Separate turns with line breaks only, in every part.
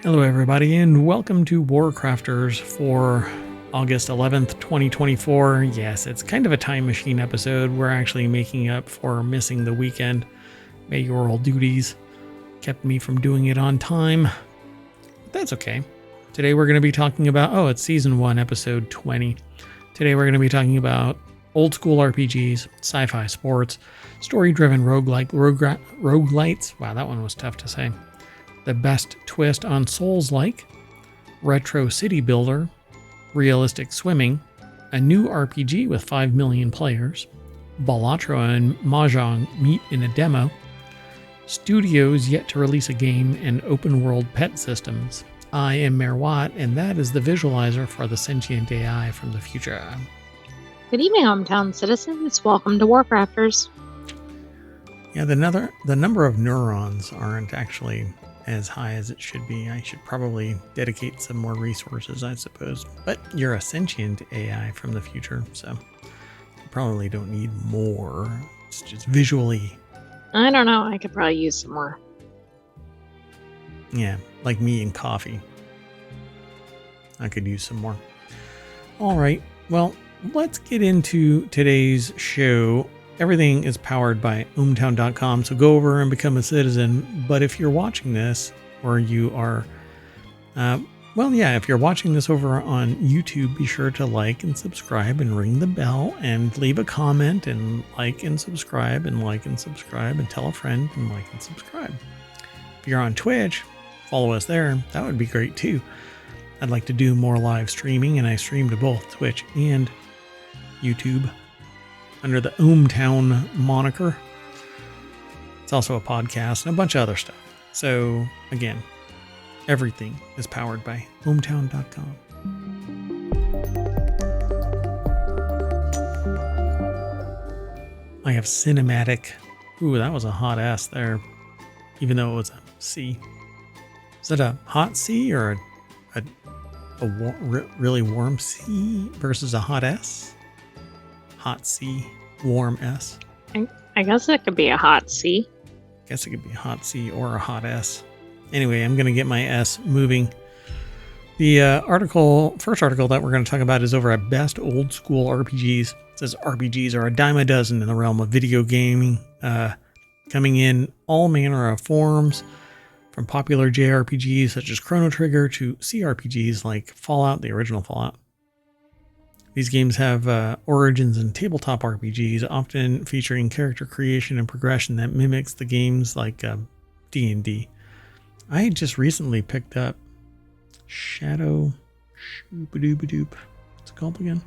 Hello everybody and welcome to WarCrafters for August 11th, 2024. Yes, it's kind of a time machine episode. We're actually making up for missing the weekend. Mayoral duties kept me from doing it on time. But that's okay. Today we're going to be talking about, it's Season 1, Episode 20. Today we're going to be talking about old school RPGs, sci-fi sports, story-driven roguelites. Wow, that one was tough to say. The best twist on Souls-like, retro city builder, realistic swimming, a new RPG with 5 million players, Balatro and Mahjong meet in a demo, studios yet to release a game, and open-world pet systems. I am Merwat, and that is the visualizer for the Sentient AI from the future.
Good evening, ohmTown citizens. Welcome to WarCrafters.
Yeah, the number of neurons aren't actually as high as it should be. I should probably dedicate some more resources, I suppose. But you're a sentient AI from the future, so you probably don't need more. It's just visually.
I don't know. I could probably use some more.
Yeah, like me and coffee. I could use some more. All right. Well, let's get into today's show. Everything is powered by ohmTown.com, so go over and become a citizen. But if you're watching this, or you are, if you're watching this over on YouTube, be sure to like and subscribe and ring the bell and leave a comment and like and subscribe and like and subscribe and tell a friend and like and subscribe. If you're on Twitch, follow us there. That would be great too. I'd like to do more live streaming, and I stream to both Twitch and YouTube under the ohmTown moniker. It's also a podcast and a bunch of other stuff. So again, everything is powered by ohmTown.com. I have cinematic. Ooh, that was a hot S there, even though it was a C. Is it a hot C or a really warm C versus a hot S? Hot C, warm S.
I guess it could be a hot C.
I guess it could be a hot C or a hot S. Anyway, I'm going to get my S moving. The first article that we're going to talk about is over at Best Old School RPGs. It says RPGs are a dime a dozen in the realm of video gaming, coming in all manner of forms, from popular JRPGs such as Chrono Trigger to CRPGs like Fallout, the original Fallout. These games have origins in tabletop RPGs, often featuring character creation and progression that mimics the games like D&D. I just recently picked up Shadow... Shoopadoobadoop. What's it called again?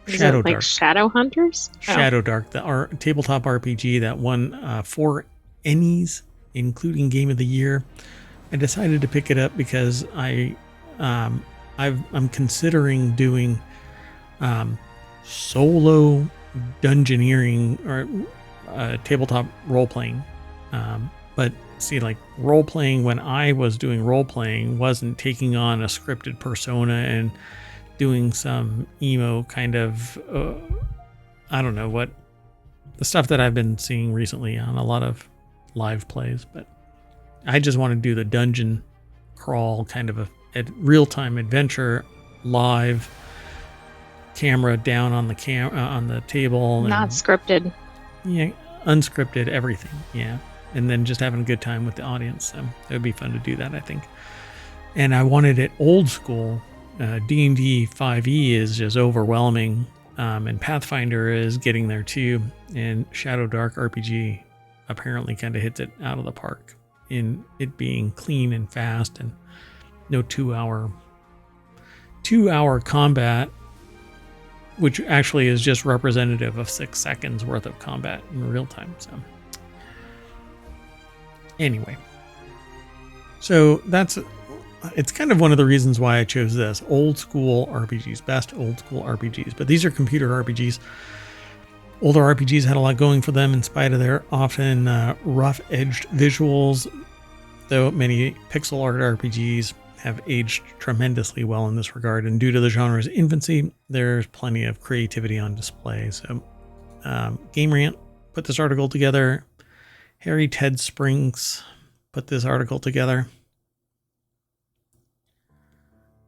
Shadow Dark.
Like Shadow Hunters?
Shadow Dark, the tabletop RPG that won 4 Ennies, including Game of the Year. I decided to pick it up because I'm considering doing solo dungeoneering or tabletop role-playing. But see, like role-playing, when I was doing role-playing, wasn't taking on a scripted persona and doing some emo kind of, I don't know what, the stuff that I've been seeing recently on a lot of live plays. But I just want to do the dungeon crawl kind of a real-time adventure, live, camera down on the on the table,
Not scripted.
Yeah, unscripted, everything. Yeah, and then just having a good time with the audience. So it would be fun to do that, I think. And I wanted it old school. D&D 5e is just overwhelming, and Pathfinder is getting there too. And Shadow Dark RPG apparently kind of hits it out of the park in it being clean and fast and no 2-hour combat, which actually is just representative of 6 seconds worth of combat in real time. So anyway, it's kind of one of the reasons why I chose this old school RPGs, best old school RPGs. But these are computer RPGs. Older RPGs had a lot going for them in spite of their often rough-edged visuals, though many pixel art RPGs have aged tremendously well in this regard, and due to the genre's infancy, there's plenty of creativity on display. So Game Rant put this article together. Harry Ted Sprinks put this article together.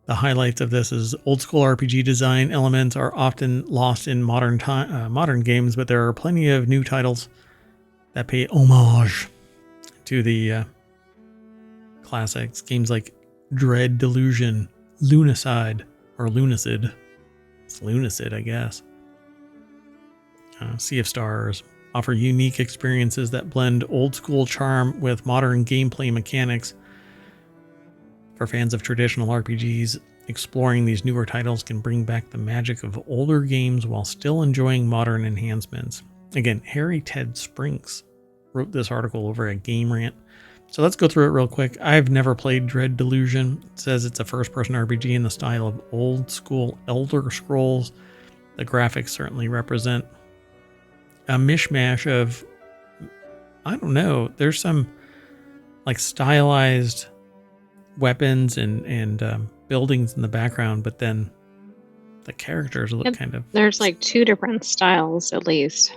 The highlights of this is old school RPG design elements are often lost in modern games, but there are plenty of new titles that pay homage to the classics. Games like Dread Delusion, Lunacide, or Lunacid. It's Lunacid, I guess. Sea of Stars offer unique experiences that blend old school charm with modern gameplay mechanics. For fans of traditional RPGs, exploring these newer titles can bring back the magic of older games while still enjoying modern enhancements. Again, Harry Ted Sprinks wrote this article over at Game Rant. So let's go through it real quick. I've never played Dread Delusion. It says it's a first-person RPG in the style of old school Elder Scrolls. The graphics certainly represent a mishmash of, I don't know, there's some like stylized weapons and buildings in the background, but then the characters look kind of...
There's like 2 different styles at least.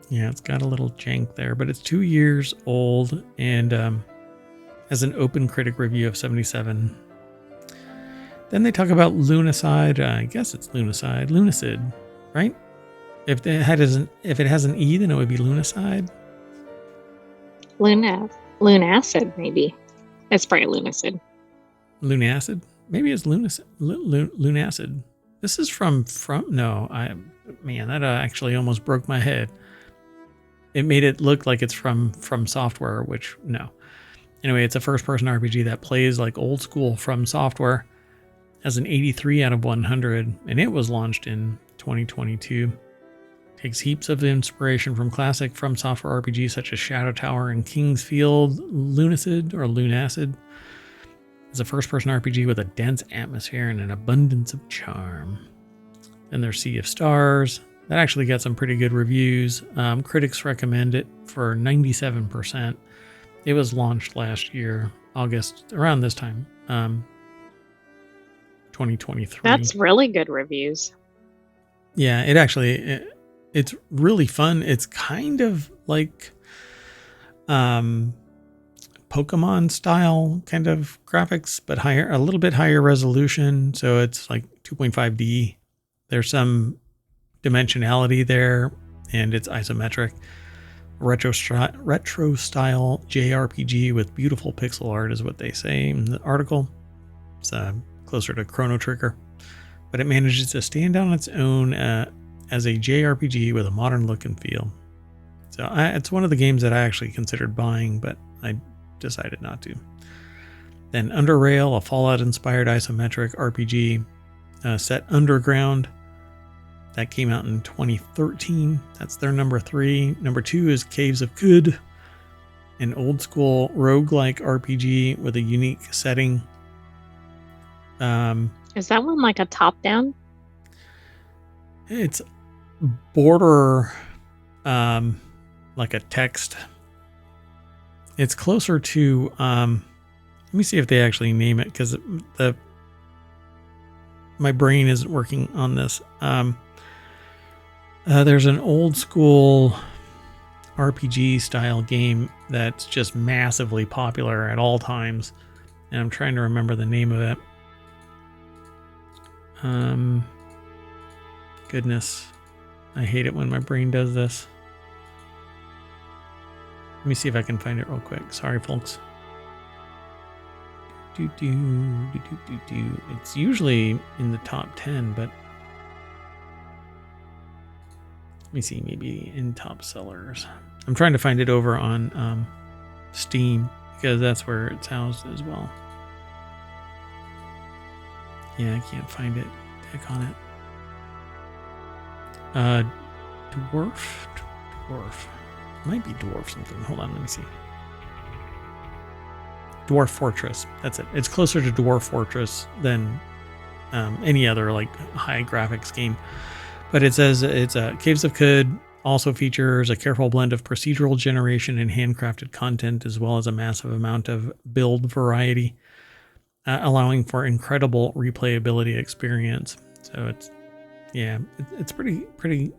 Yeah, it's got a little jank there, but it's 2 years old and has an open critic review of 77. Then they talk about Lunacide. I guess it's Lunacid, right? If it has an E, then it would be Lunacide.
Lunacid, maybe. It's probably Lunacid.
Lunacid? Maybe it's Lunacid. This is from no, that actually almost broke my head. It made it look like it's from Software, which no. Anyway, it's a first-person RPG that plays like old school From Software. Has an 83 out of 100, and it was launched in 2022. Takes heaps of inspiration from classic From Software RPGs such as Shadow Tower and King's Field. Lunacid is a first-person RPG with a dense atmosphere and an abundance of charm. Then there's Sea of Stars. That actually got some pretty good reviews. Critics recommend it for 97%. It was launched last year, August, around this time, 2023.
That's really good reviews.
Yeah, it's really fun. It's kind of like Pokemon style kind of graphics, but a little bit higher resolution. So it's like 2.5D. There's some dimensionality there, and it's isometric. Retro style JRPG with beautiful pixel art is what they say in the article. It's closer to Chrono Trigger, but it manages to stand on its own as a JRPG with a modern look and feel. So it's one of the games that I actually considered buying, but I decided not to. Then Under Rail, a Fallout-inspired isometric RPG set underground. That came out in 2013. That's their number 3. Number 2 is Caves of Good, an old school roguelike RPG with a unique setting.
Is that one like a top-down?
It's border like a text. It's closer to let me see if they actually name it, because my brain isn't working on this. There's an old school RPG style game that's just massively popular at all times, and I'm trying to remember the name of it. Goodness, I hate it when my brain does this. Let me see if I can find it real quick. Sorry, folks. It's usually in the top 10, but let me see, maybe in top sellers. I'm trying to find it over on Steam, because that's where it's housed as well. Yeah, I can't find it. Click on it. Dwarf. Might be Dwarf something. Hold on, let me see. Dwarf Fortress. That's it. It's closer to Dwarf Fortress than any other like high graphics game. But it says it's Caves of Good also features a careful blend of procedural generation and handcrafted content, as well as a massive amount of build variety, allowing for incredible replayability experience. So it's pretty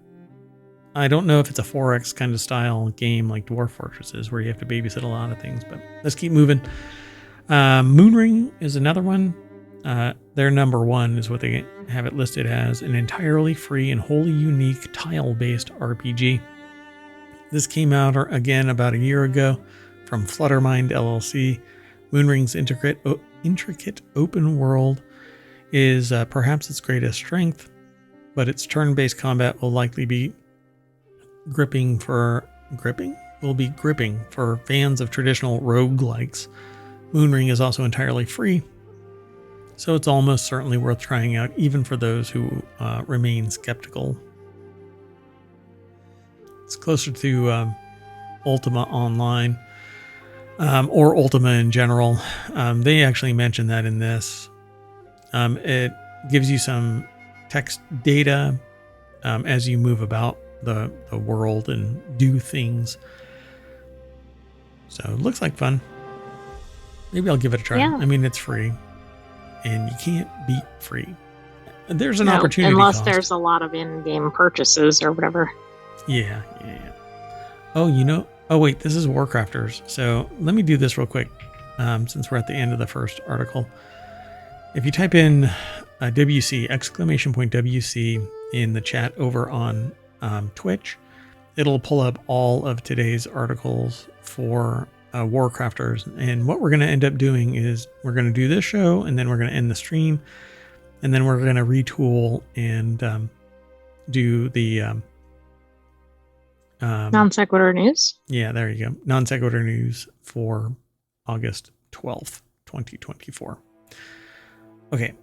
I don't know if it's a 4X kind of style game like Dwarf Fortress is, where you have to babysit a lot of things, but let's keep moving. Moonring is another one. Their number one is what they have it listed as, an entirely free and wholly unique tile-based RPG. This came out again about a year ago from Fluttermind LLC. Moonring's intricate open world is perhaps its greatest strength, but its turn-based combat will likely be gripping for fans of traditional roguelikes. Moonring is also entirely free, so it's almost certainly worth trying out, even for those who remain skeptical. It's closer to Ultima Online, or Ultima in general. They actually mentioned that in this. It gives you some text data as you move about the world and do things. So it looks like fun. Maybe I'll give it a try. Yeah. I mean, it's free, and you can't beat free. There's an opportunity
unless
cost.
There's a lot of in-game purchases or whatever.
Yeah. Oh, wait, this is WarCrafters. So let me do this real quick, since we're at the end of the first article. If you type in WC, WC in the chat over on Twitch, it'll pull up all of today's articles for WarCrafters. And what we're going to end up doing is we're going to do this show, and then we're going to end the stream, and then we're going to retool and do the
non sequitur news.
Yeah, there you go. Non sequitur news for August 12th, 2024. Okay,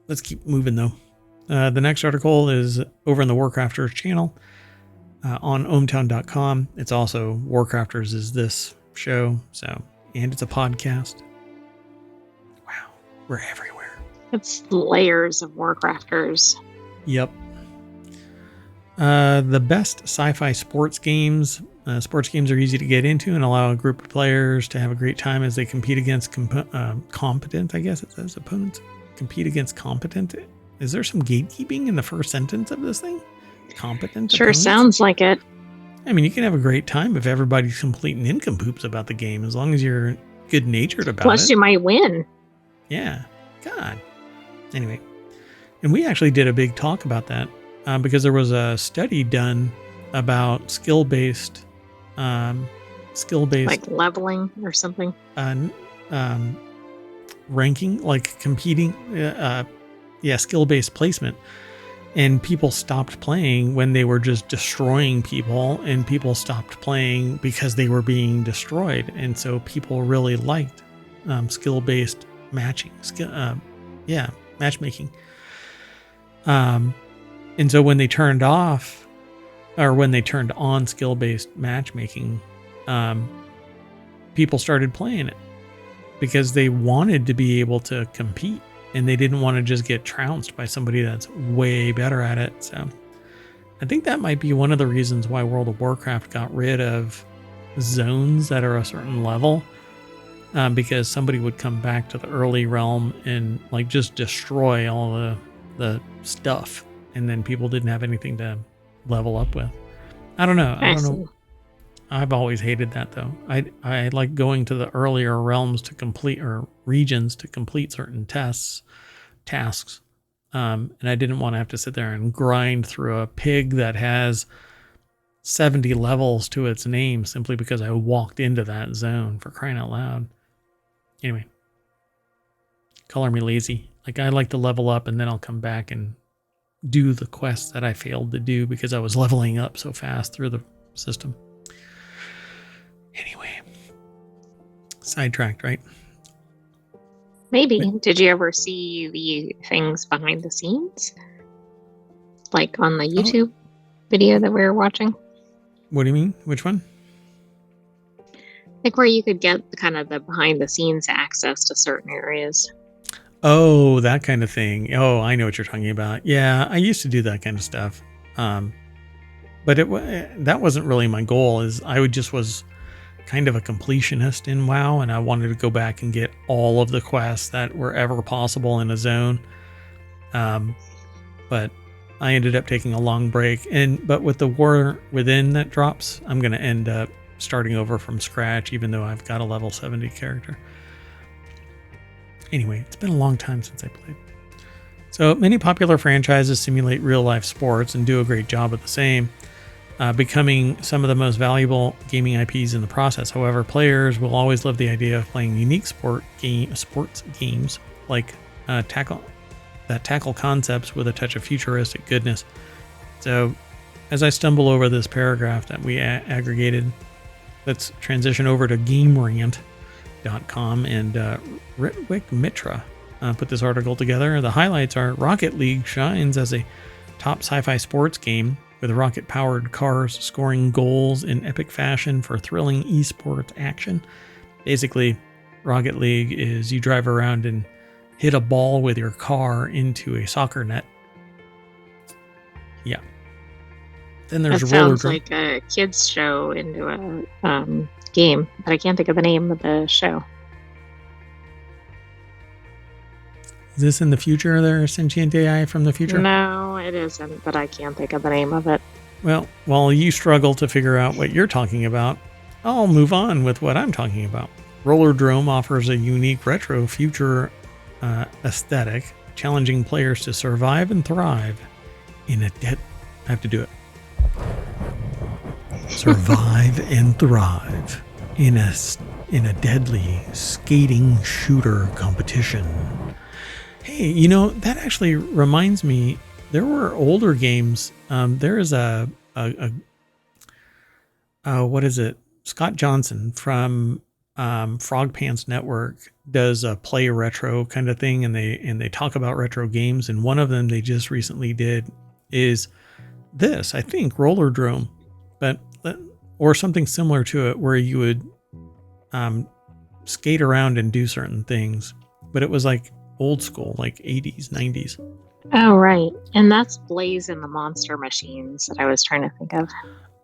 let's keep moving though. The next article is over in the WarCrafters channel on ohmTown.com. It's also WarCrafters is this show, and it's a podcast. Wow, we're everywhere.
It's layers of WarCrafters.
Yep. The best sci-fi sports games. Sports games are easy to get into and allow a group of players to have a great time as they compete against competent, I guess it says, opponents. Compete against competent. Is there some gatekeeping in the first sentence of this thing? Competent
Sure
opponents?
Sounds like it.
I mean, you can have a great time if everybody's complete nincompoops about the game, as long as you're good-natured about it.
Plus, you might win.
Yeah. God. Anyway. And we actually did a big talk about that because there was a study done about skill-based...
like leveling or something.
Ranking, like competing, skill-based placement. And people stopped playing when they were just destroying people, and people stopped playing because they were being destroyed. And so people really liked skill-based matching, matchmaking. And so when they turned on skill-based matchmaking, people started playing it because they wanted to be able to compete. And they didn't want to just get trounced by somebody that's way better at it. So I think that might be one of the reasons why World of Warcraft got rid of zones that are a certain level. Because somebody would come back to the early realm and like just destroy all the stuff. And then people didn't have anything to level up with. I don't know. I've always hated that though. I like going to the earlier realms to complete, or regions to complete certain tasks. And I didn't want to have to sit there and grind through a pig that has 70 levels to its name simply because I walked into that zone, for crying out loud. Anyway, color me lazy. Like, I like to level up and then I'll come back and do the quests that I failed to do because I was leveling up so fast through the system. Anyway, sidetracked, right?
Maybe. Did you ever see the things behind the scenes? Like on the YouTube video that we were watching?
What do you mean? Which one?
Like where you could get kind of the behind the scenes access to certain areas.
Oh, that kind of thing. Oh, I know what you're talking about. Yeah, I used to do that kind of stuff. But that wasn't really my goal. I was kind of a completionist in WoW, and I wanted to go back and get all of the quests that were ever possible in a zone. But I ended up taking a long break, but with the War Within that drops, I'm going to end up starting over from scratch, even though I've got a level 70 character. Anyway, it's been a long time since I played. So many popular franchises simulate real-life sports and do a great job at the same, becoming some of the most valuable gaming IPs in the process. However, players will always love the idea of playing unique sports games like tackle concepts with a touch of futuristic goodness. So as I stumble over this paragraph that we aggregated, let's transition over to GameRant.com, and Ritwik Mitra put this article together. The highlights are: Rocket League shines as a top sci-fi sports game with rocket-powered cars scoring goals in epic fashion for thrilling esports action. Basically, Rocket League is you drive around and hit a ball with your car into a soccer net. Yeah. Then there's
that
roller
sounds like a kids show into a game, but I can't think of the name of the show.
Is this in the future there, Sentient AI from the future?
No, it isn't, but I can't think of the name of it.
Well, while you struggle to figure out what you're talking about, I'll move on with what I'm talking about. Rollerdrome offers a unique retro future aesthetic, challenging players to survive and thrive in a I have to do it. Survive and thrive in a deadly skating shooter competition. Hey, you know, that actually reminds me, there were older games. There is a what is it? Scott Johnson from Frog Pants Network does a play retro kind of thing, and they talk about retro games. And one of them they just recently did is this, I think, Rollerdrome, or something similar to it, where you would skate around and do certain things, but it was like old school, like 80s, 90s.
Oh, right. And that's Blaze and the Monster Machines that I was trying to think of.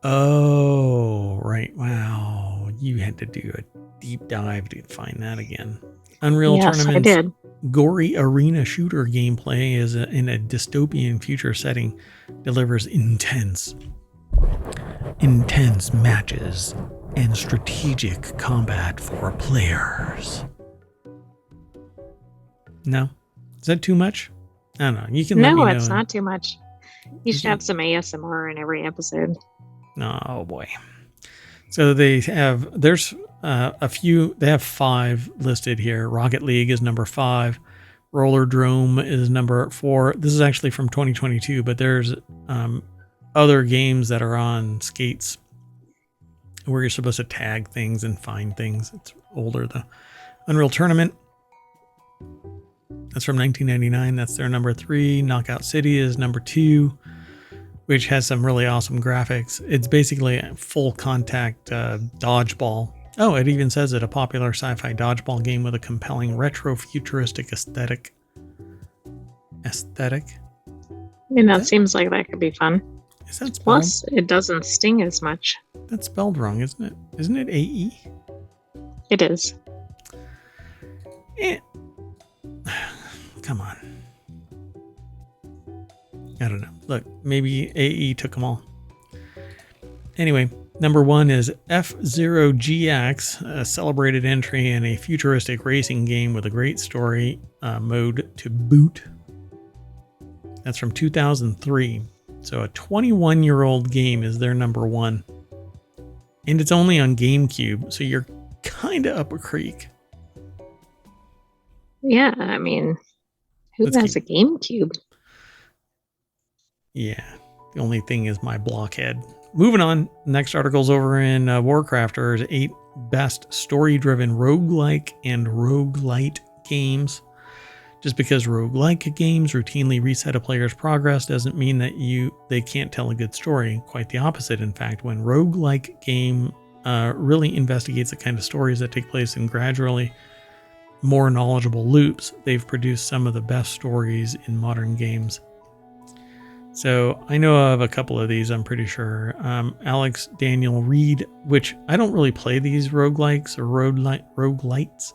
Oh, right. Wow. You had to do a deep dive to find that again. Unreal Tournament's
I did.
gory arena shooter gameplay is in a dystopian future setting, delivers intense matches and strategic combat for players. No? Is that too much? I don't know. You can let me know.
No, it's not too much. You should have some ASMR in every episode.
Oh boy. So they have, there's a few, they have 5 listed here. Rocket League is number 5. Rollerdrome is number 4. This is actually from 2022, but there's other games that are on skates where you're supposed to tag things and find things. It's older though. Unreal Tournament, that's from 1999. That's their number 3. Knockout City is number 2, which has some really awesome graphics. It's basically a full contact dodgeball. Oh, it even says it, a popular sci-fi dodgeball game with a compelling retro futuristic aesthetic. I
mean, that seems like that could be fun.
Is that spelled?
Plus, it doesn't sting as much.
That's spelled wrong, isn't it? Isn't it AE?
It is.
Come on. I don't know. Look, maybe AE took them all. Anyway, number 1 is F-Zero-GX, a celebrated entry in a futuristic racing game with a great story mode to boot. That's from 2003. So a 21-year-old game is their number 1. And it's only on GameCube, so you're kind of up a creek.
Yeah, I mean, who has a GameCube?
Yeah, the only thing is my blockhead. Moving on, next article's over in WarCrafters, 8 best story-driven roguelike and roguelite games. Just because roguelike games routinely reset a player's progress doesn't mean that they can't tell a good story. Quite the opposite, in fact. When roguelike game really investigates the kind of stories that take place in gradually more knowledgeable loops, they've produced some of the best stories in modern games. So I know of a couple of these, I'm pretty sure. Alex Daniel Reed, which I don't really play these roguelikes or roguelites,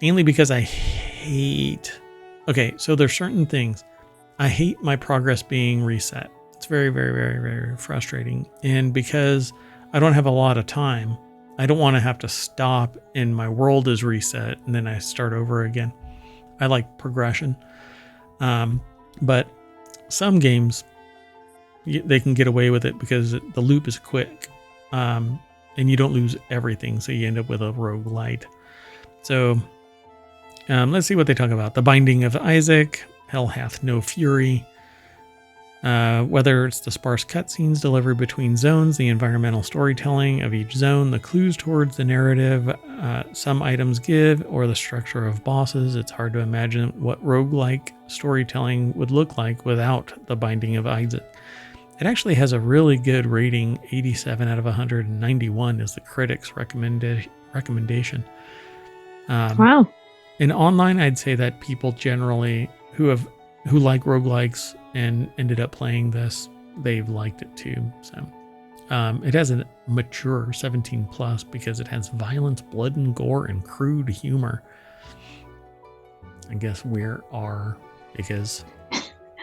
mainly because I hate... Okay, so there's certain things. I hate my progress being reset. It's very, very, very, very frustrating. And because I don't have a lot of time, I don't want to have to stop and my world is reset and then I start over again. I like progression. But some games, they can get away with it because the loop is quick. And you don't lose everything. So you end up with a roguelite. So let's see what they talk about. The Binding of Isaac, Hell Hath No Fury. Whether it's the sparse cutscenes delivered between zones, the environmental storytelling of each zone, the clues towards the narrative some items give, or the structure of bosses, it's hard to imagine what roguelike storytelling would look like without the Binding of Isaac. It actually has a really good rating, 87 out of 191 is the critics' recommendation.
Wow.
In online, I'd say that people generally who like roguelikes and ended up playing this, they've liked it too. So it has a mature 17 plus because it has violence, blood and gore, and crude humor. I guess we are, because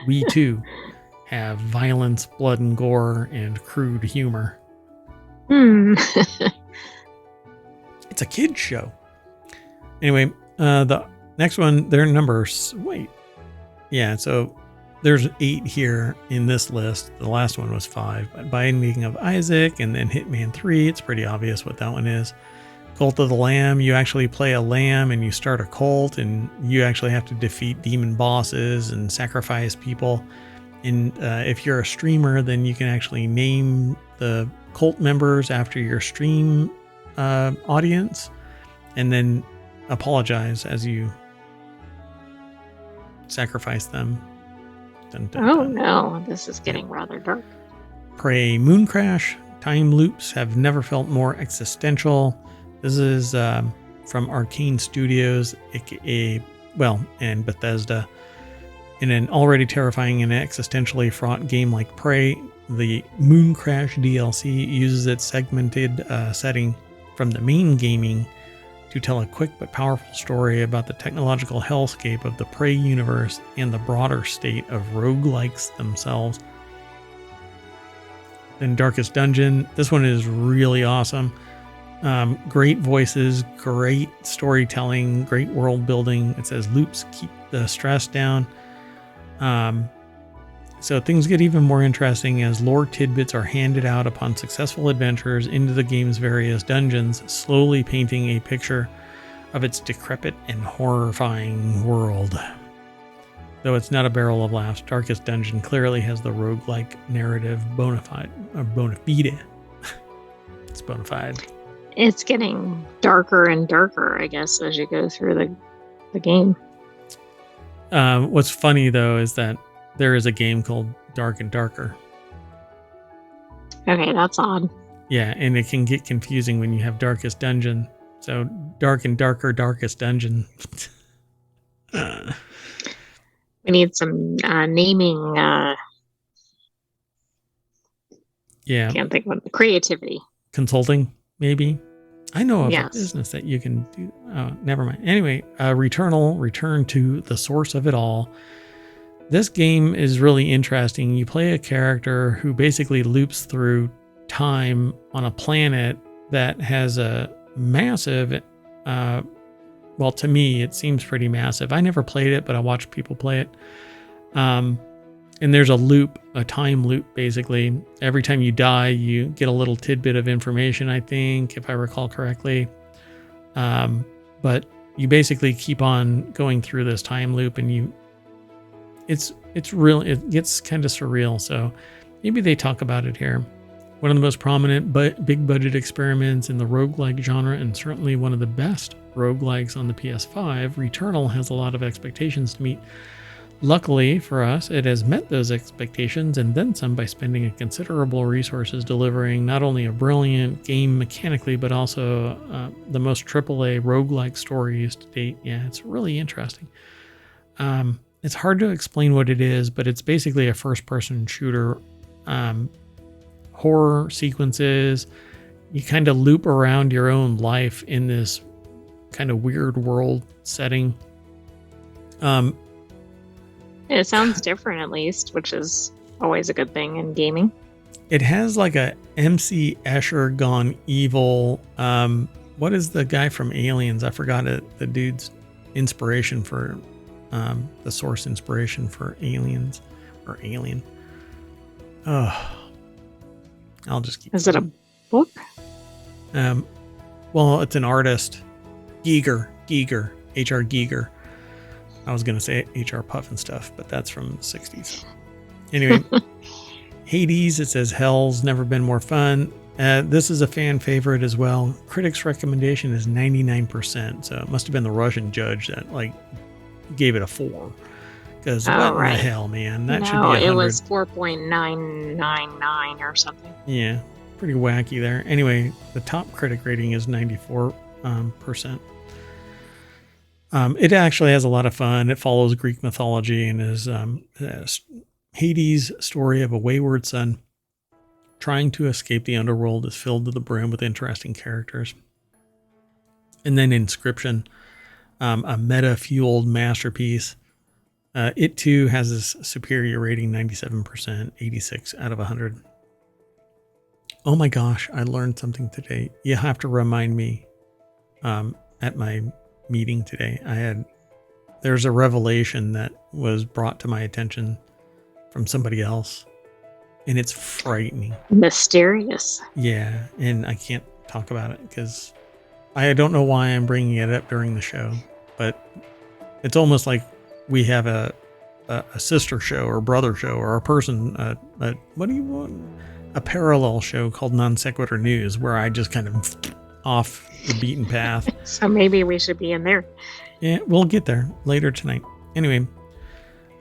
we too have violence, blood and gore, and crude humor. It's a kid's show. Anyway, the next one, their numbers. Wait. Yeah, so there's 8 here in this list. The last one was 5. But Binding of Isaac and then Hitman 3. It's pretty obvious what that one is. Cult of the Lamb. You actually play a lamb and you start a cult and you actually have to defeat demon bosses and sacrifice people. And if you're a streamer, then you can actually name the cult members after your stream audience and then apologize as you sacrifice them. Dun, dun,
Oh
dun.
no, this is getting rather dark.
Prey Moon Crash. Time loops have never felt more existential. This is from Arcane Studios, aka, and Bethesda. In an already terrifying and existentially fraught game like Prey, the Moon Crash DLC uses its segmented setting from the main gaming to tell a quick but powerful story about the technological hellscape of the Prey universe and the broader state of roguelikes themselves. Then Darkest Dungeon. This one is really awesome. Great voices, great storytelling, great world building. It says loops keep the stress down. So things get even more interesting as lore tidbits are handed out upon successful adventures into the game's various dungeons, slowly painting a picture of its decrepit and horrifying world. Though it's not a barrel of laughs, Darkest Dungeon clearly has the roguelike narrative bona fide. It's bona fide.
It's getting darker and darker, I guess, as you go through the game.
What's funny though is that there is a game called Dark and Darker.
Okay, that's odd.
Yeah, and it can get confusing when you have Darkest Dungeon. So Dark and Darker, Darkest Dungeon.
We need some naming.
Yeah.
Can't think of it. Creativity.
Consulting, maybe. I know of
Yes.
a business that you can do. Oh, never mind. Anyway, return to the source of it all. This game is really interesting. You play a character who basically loops through time on a planet that has a massive, well, to me, it seems pretty massive. I never played it, but I watched people play it. And there's a loop, a time loop, basically. Every time you die, you get a little tidbit of information, I think, if I recall correctly. But you basically keep on going through this time loop, and it's real. It gets kind of surreal. So maybe they talk about it here. One of the most prominent but big budget experiments in the roguelike genre, and certainly one of the best roguelikes on the PS5, Returnal has a lot of expectations to meet. Luckily for us, it has met those expectations and then some by spending a considerable resources delivering not only a brilliant game mechanically, but also the most AAA roguelike stories to date. Yeah, it's really interesting. It's hard to explain what it is, but it's basically a first-person shooter. Horror sequences. You kind of loop around your own life in this kind of weird world setting.
It sounds different at least, which is always a good thing in gaming.
It has like a MC Escher gone evil. What is the guy from Aliens? I forgot it. The dude's inspiration for the source inspiration for Aliens or Alien. Oh, I'll just keep.
Is it a book?
Well, it's an artist. Giger, H.R. Giger. I was going to say H.R. Puff and stuff, but that's from the 60s. Anyway, Hades, it says Hell's never been more fun. This is a fan favorite as well. Critics' recommendation is 99%, so it must have been the Russian judge that like gave it a 4. Because what in the hell, man? That should be 100.
It was 4.999 or something.
Yeah, pretty wacky there. Anyway, the top critic rating is 94%. It actually has a lot of fun. It follows Greek mythology and is Hades' story of a wayward son trying to escape the underworld is filled to the brim with interesting characters. And then Inscription, a meta-fueled masterpiece. It too has this superior rating, 97%, 86 out of 100. Oh my gosh, I learned something today. You have to remind me at my meeting today. There's a revelation that was brought to my attention from somebody else, and it's frightening.
Mysterious.
Yeah, and I can't talk about it because I don't know why I'm bringing it up during the show, but it's almost like we have a sister show or brother show or a person, what do you want? A parallel show called Non Sequitur News, where I just kind of off the beaten path.
So maybe we should be in there.
Yeah, we'll get there later tonight. Anyway,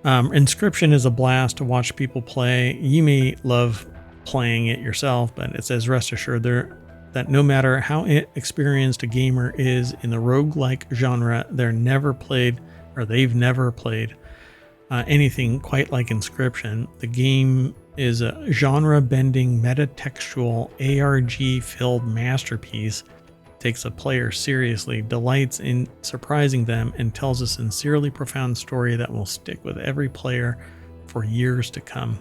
Inscription is a blast to watch people play. You may love playing it yourself, but it says rest assured that no matter how experienced a gamer is in the roguelike genre, they've never played anything quite like Inscription. The game is a genre-bending, metatextual, ARG-filled masterpiece. Takes a player seriously, delights in surprising them, and tells a sincerely profound story that will stick with every player for years to come.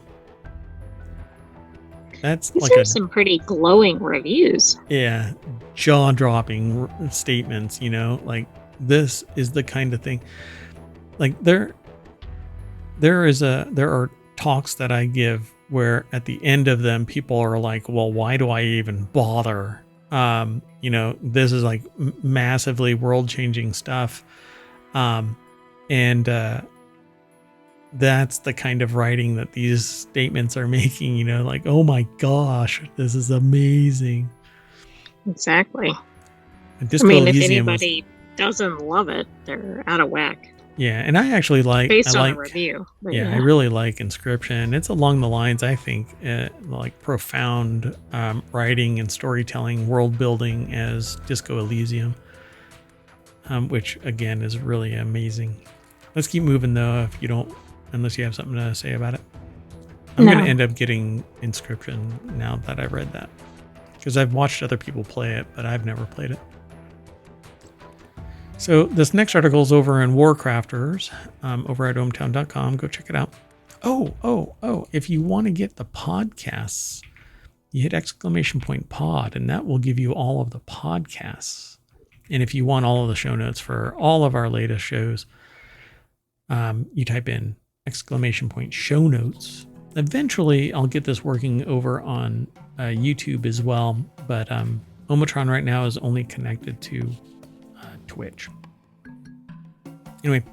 These are some pretty glowing reviews.
Yeah, jaw-dropping statements, like this is the kind of thing. Like there are talks that I give where at the end of them people are like, well, why do I even bother? This is like massively world-changing stuff. That's the kind of writing that these statements are making, like, oh my gosh, this is amazing.
Exactly. If anybody doesn't love it, they're out of whack.
Yeah, and I actually
based on a review.
Yeah, I really like Inscription. It's along the lines, I think, like profound writing and storytelling, world building as Disco Elysium, which again is really amazing. Let's keep moving though, unless you have something to say about it. I'm going to end up getting Inscription now that I've read that, because I've watched other people play it, but I've never played it. So this next article is over in WarCrafters, over at ohmTown.com. Go check it out. Oh, if you want to get the podcasts, you hit !pod, and that will give you all of the podcasts. And if you want all of the show notes for all of our latest shows, you type in !show notes. Eventually, I'll get this working over on YouTube as well, but ohmTown right now is only connected to Twitch. Anyway,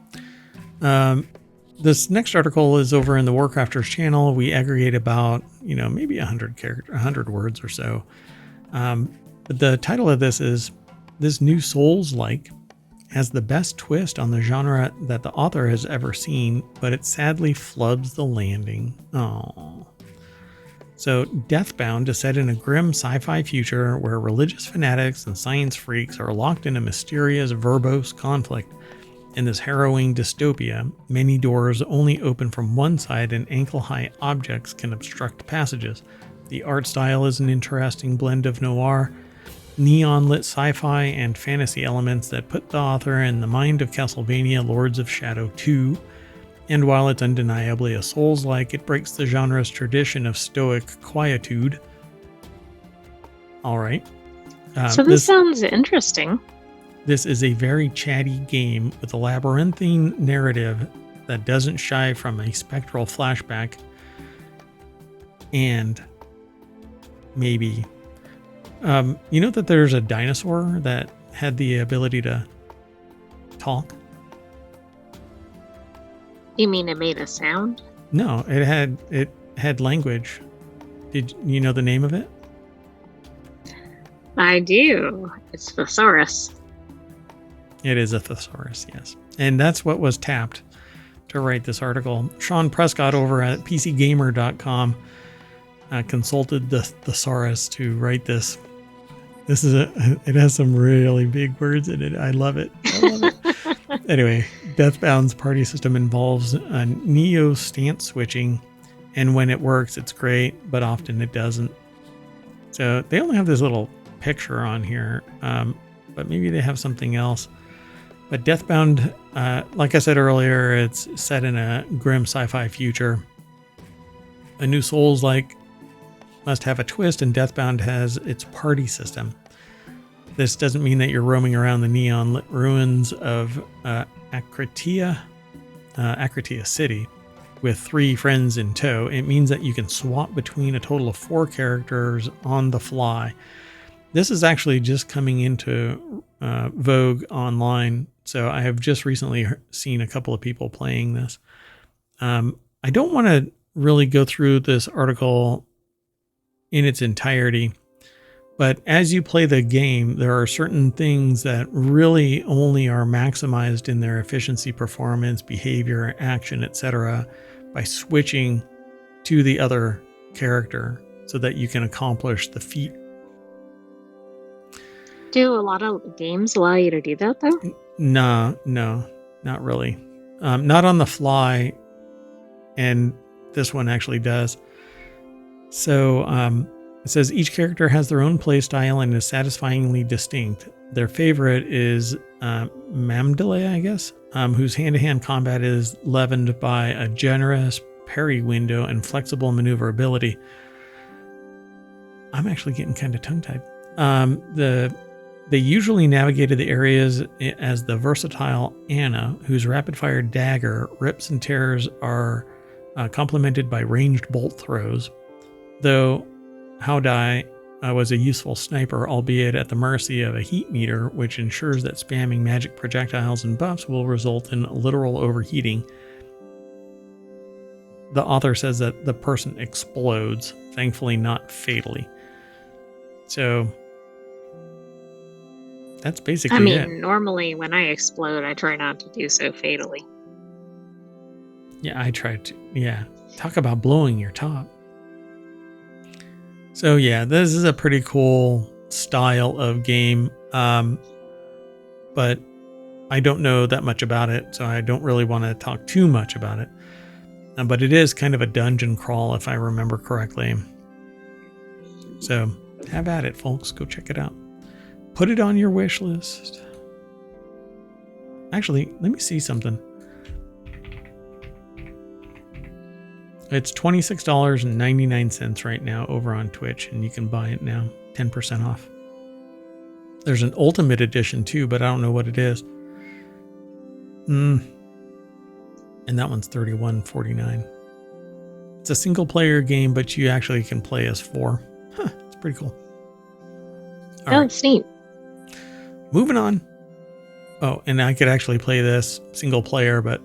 this next article is over in the WarCrafters channel. We aggregate about, maybe 100 words or so. But the title of this is "This New Souls-like has the best twist on the genre that the author has ever seen, but it sadly flubs the landing." Oh. So, Deathbound is set in a grim sci-fi future where religious fanatics and science freaks are locked in a mysterious verbose conflict. In this harrowing dystopia, many doors only open from one side and ankle-high objects can obstruct passages. The art style is an interesting blend of noir, neon-lit sci-fi, and fantasy elements that put the author in the mind of Castlevania Lords of Shadow 2. And while it's undeniably a Souls-like, it breaks the genre's tradition of stoic quietude. All right.
So this sounds interesting.
This is a very chatty game with a labyrinthine narrative that doesn't shy from a spectral flashback and maybe you know that there's a dinosaur that had the ability to talk?
You mean it made a sound?
No, it had language. Did you know the name of it?
I do. It's Thesaurus.
It is a thesaurus, yes. And that's what was tapped to write this article. Sean Prescott over at PCGamer.com consulted the thesaurus to write this. It has some really big words in it. I love it. Anyway, Deathbound's party system involves neo stance switching, and when it works, it's great, but often it doesn't. So they only have this little picture on here, but maybe they have something else. But Deathbound, like I said earlier, it's set in a grim sci-fi future. A new Souls-like must have a twist, and Deathbound has its party system. This doesn't mean that you're roaming around the neon-lit ruins of Aggregated City with 3 friends in tow. It means that you can swap between a total of 4 characters on the fly. This is actually just coming into vogue online, so I have just recently seen a couple of people playing this. I don't want to really go through this article in its entirety, but as you play the game, there are certain things that really only are maximized in their efficiency, performance, behavior, action, etc. by switching to the other character so that you can accomplish the feat.
Do a lot of games allow you to do that, though?
No, not really. Not on the fly, and this one actually does. So it says each character has their own play style and is satisfyingly distinct. Their favorite is Mamdale, I guess, whose hand-to-hand combat is leavened by a generous parry window and flexible maneuverability. I'm actually getting kind of tongue-tied. They usually navigated the areas as the versatile Anna, whose rapid-fire dagger rips and tears are complemented by ranged bolt throws, though Haudai was a useful sniper, albeit at the mercy of a heat meter, which ensures that spamming magic projectiles and buffs will result in literal overheating. The author says that the person explodes, thankfully not fatally. So that's basically it.
Normally when I explode, I try not to do so fatally.
Yeah, I tried to. Yeah, talk about blowing your top. So yeah, this is a pretty cool style of game, but I don't know that much about it, so I don't really want to talk too much about it. But it is kind of a dungeon crawl, if I remember correctly. So have at it, folks. Go check it out. Put it on your wish list. Actually, let me see something. It's $26.99 right now over on Twitch, and you can buy it now, 10% off. There's an Ultimate Edition too, but I don't know what it is. And that one's $31.49. It's a single player game, but you actually can play as 4. Huh, it's pretty cool.
That's neat.
Moving on. Oh, and I could actually play this single player, but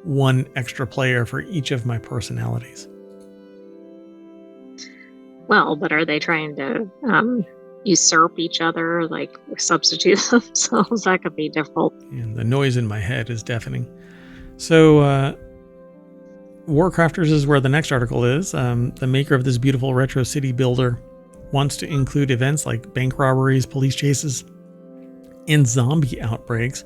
one extra player for each of my personalities.
Well, but are they trying to usurp each other, like substitute themselves? That could be difficult.
And the noise in my head is deafening. So, WarCrafters is where the next article is. The maker of this beautiful retro city builder wants to include events like bank robberies, police chases, and zombie outbreaks.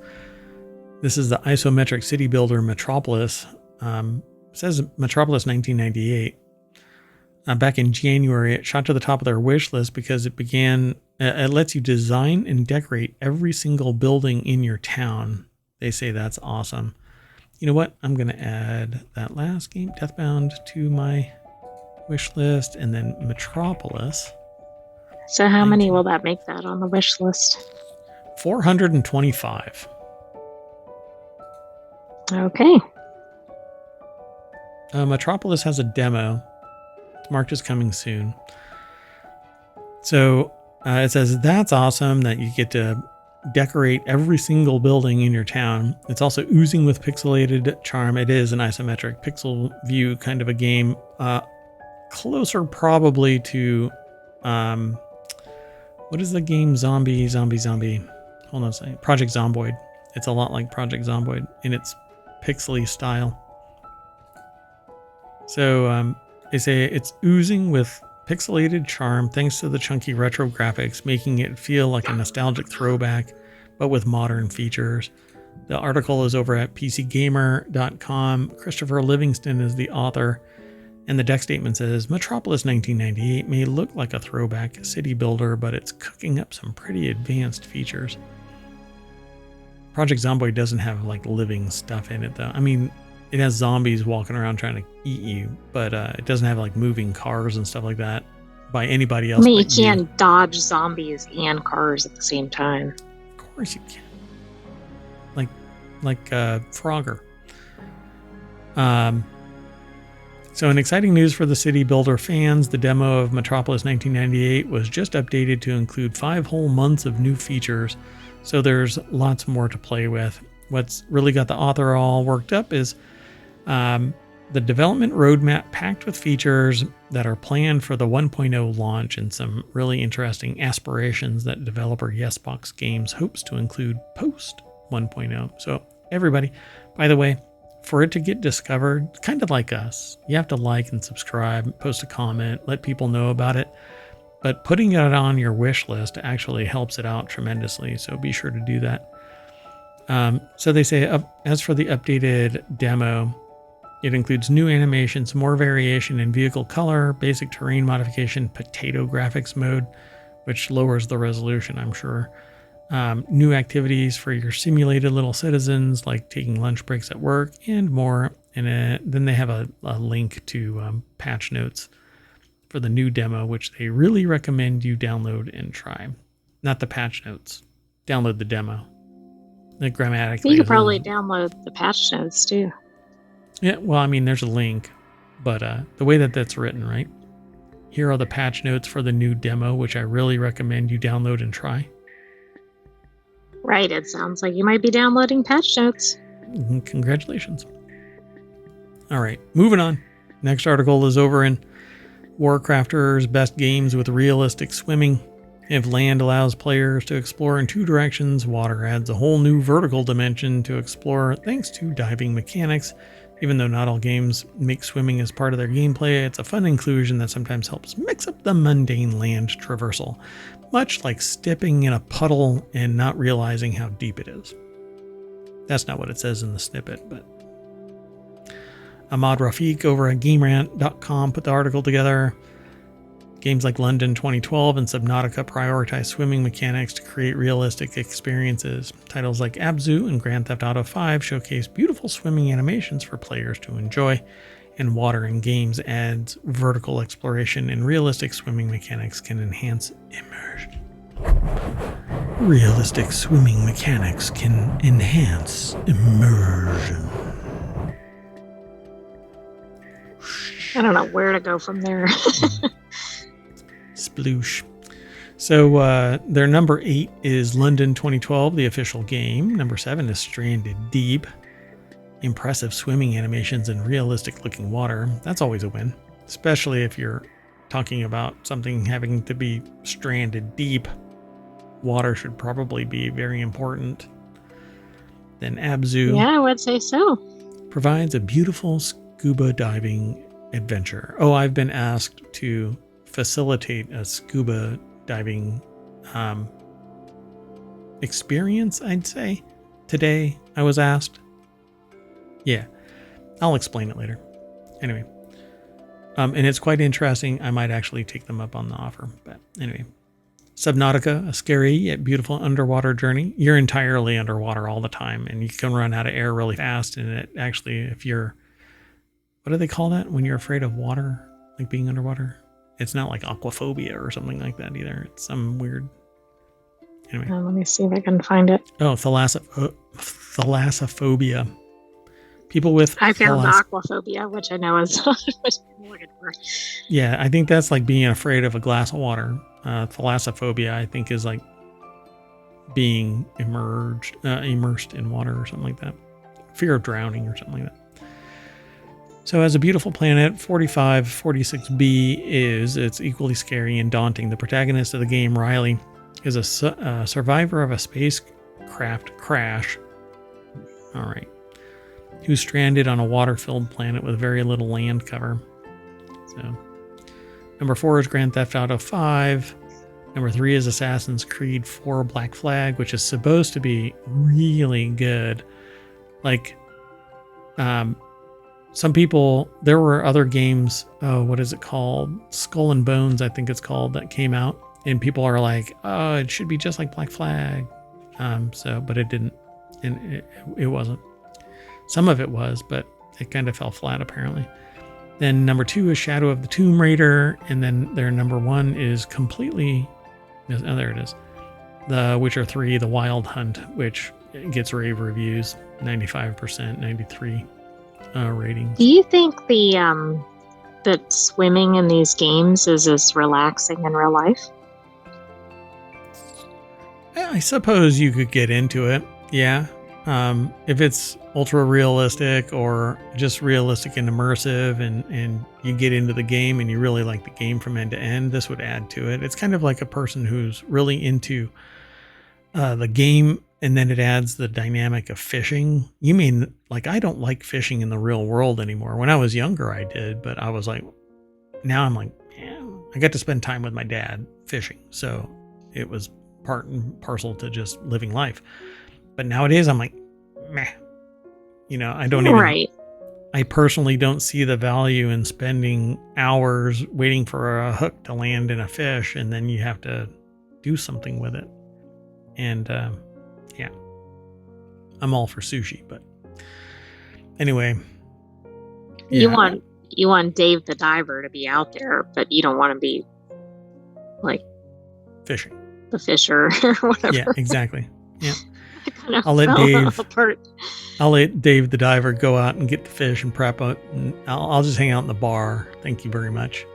This is the isometric city builder Metropolis. It says Metropolis 1998. Back in January, it shot to the top of their wish list because it lets you design and decorate every single building in your town. They say that's awesome. You know what? I'm going to add that last game, Deathbound, to my wish list, and then Metropolis.
So how many will that make that on the wish list?
425.
Okay.
Metropolis has a demo. It's marked as coming soon. So it says that's awesome that you get to decorate every single building in your town. It's also oozing with pixelated charm. It is an isometric pixel view kind of a game. Closer probably to what is the game? Zombie. Hold on a second. Project Zomboid. It's a lot like Project Zomboid in its pixely style. So they say it's oozing with pixelated charm thanks to the chunky retro graphics, making it feel like a nostalgic throwback, but with modern features. The article is over at pcgamer.com. Christopher Livingston is the author, and the deck statement says, Metropolis 1998 may look like a throwback city builder, but it's cooking up some pretty advanced features. Project Zomboid doesn't have like living stuff in it though. I mean, it has zombies walking around trying to eat you, but it doesn't have like moving cars and stuff like that by anybody else.
I mean, you can't dodge zombies and cars at the same time.
Of course you can. Like Frogger. So in exciting news for the city builder fans, the demo of Metropolis 1998 was just updated to include 5 whole months of new features. So there's lots more to play with. What's really got the author all worked up is the development roadmap packed with features that are planned for the 1.0 launch and some really interesting aspirations that developer Yesbox Games hopes to include post 1.0. So everybody, by the way, for it to get discovered, kind of like us, you have to like and subscribe, post a comment, let people know about it. But putting it on your wish list actually helps it out tremendously. So be sure to do that. So they say, as for the updated demo, it includes new animations, more variation in vehicle color, basic terrain modification, potato graphics mode, which lowers the resolution, I'm sure. New activities for your simulated little citizens, like taking lunch breaks at work and more. And then they have a link to patch notes for the new demo, which they really recommend you download and try. Not the patch notes. Download the demo. Like grammatically.
You could probably download the patch notes too.
Yeah, well, I mean, there's a link, but the way that that's written, right? Here are the patch notes for the new demo, which I really recommend you download and try.
Right, it sounds like you might be downloading patch notes.
Congratulations. All right, moving on. Next article is over in WarCrafters Best Games with Realistic Swimming. If land allows players to explore in 2 directions, water adds a whole new vertical dimension to explore thanks to diving mechanics. Even though not all games make swimming as part of their gameplay, it's a fun inclusion that sometimes helps mix up the mundane land traversal, much like stepping in a puddle and not realizing how deep it is. That's not what it says in the snippet, but Ahmad Rafiq over at GameRant.com put the article together. Games like London 2012 and Subnautica prioritize swimming mechanics to create realistic experiences. Titles like Abzu and Grand Theft Auto 5 showcase beautiful swimming animations for players to enjoy, and water in games adds vertical exploration, and realistic swimming mechanics can enhance immersion. Realistic swimming mechanics can enhance immersion.
I don't know where to go from there.
Sploosh. So their number 8 is London 2012, the official game. Number 7 is Stranded Deep. Impressive swimming animations and realistic looking water. That's always a win, especially if you're talking about something having to be stranded deep. Water should probably be very important. Then Abzu.
Yeah, I would say so.
Provides a beautiful scuba diving adventure. Oh, I've been asked to facilitate a scuba diving experience, I'd say. Today, I was asked. Yeah, I'll explain it later. Anyway, and it's quite interesting. I might actually take them up on the offer. But anyway, Subnautica, a scary yet beautiful underwater journey. You're entirely underwater all the time, and you can run out of air really fast. And it actually, if you're, what do they call that when you're afraid of water, like being underwater? It's not like aquaphobia or something like that either. It's some weird. Anyway.
Let me see if I can find it.
Oh, thalassophobia. People with
I found aquaphobia, which I know is what I'm looking for.
Yeah, I think that's like being afraid of a glass of water. Thalassophobia, I think, is like being immersed in water or something like that. Fear of drowning or something like that. So as a beautiful planet, 4546b it's equally scary and daunting. The protagonist of the game, Riley, is a survivor of a spacecraft crash. All right. Who's stranded on a water-filled planet with very little land cover. So, number 4 is Grand Theft Auto 5. Number 3 is Assassin's Creed 4 Black Flag, which is supposed to be really good. Like, some people, there were other games, what is it called? Skull and Bones, I think it's called, that came out. And people are like, oh, it should be just like Black Flag. But it didn't. And it wasn't. Some of it was, but it kind of fell flat apparently. Then number 2 is Shadow of the Tomb Raider. And then their number 1 is completely, oh, there it is. The Witcher 3, The Wild Hunt, which gets rave reviews, 95%, 93 ratings.
Do you think that swimming in these games is as relaxing in real life?
I suppose you could get into it. Yeah. If it's ultra realistic or just realistic and immersive and you get into the game and you really like the game from end to end, this would add to it. It's kind of like a person who's really into the game and then it adds the dynamic of fishing. You mean, like, I don't like fishing in the real world anymore. When I was younger, I did, but I was like, now I'm like, man, I got to spend time with my dad fishing. So it was part and parcel to just living life. But nowadays I'm like, meh, I don't even,
right.
I personally don't see the value in spending hours waiting for a hook to land in a fish. And then you have to do something with it. And, yeah, I'm all for sushi, but anyway. Yeah.
You want Dave the Diver to be out there, but you don't want to be like
fishing,
the fisher or whatever.
Yeah, exactly. Yeah. I'll let Dave the Diver go out and get the fish and prep it, and I'll just hang out in the bar. Thank you very much.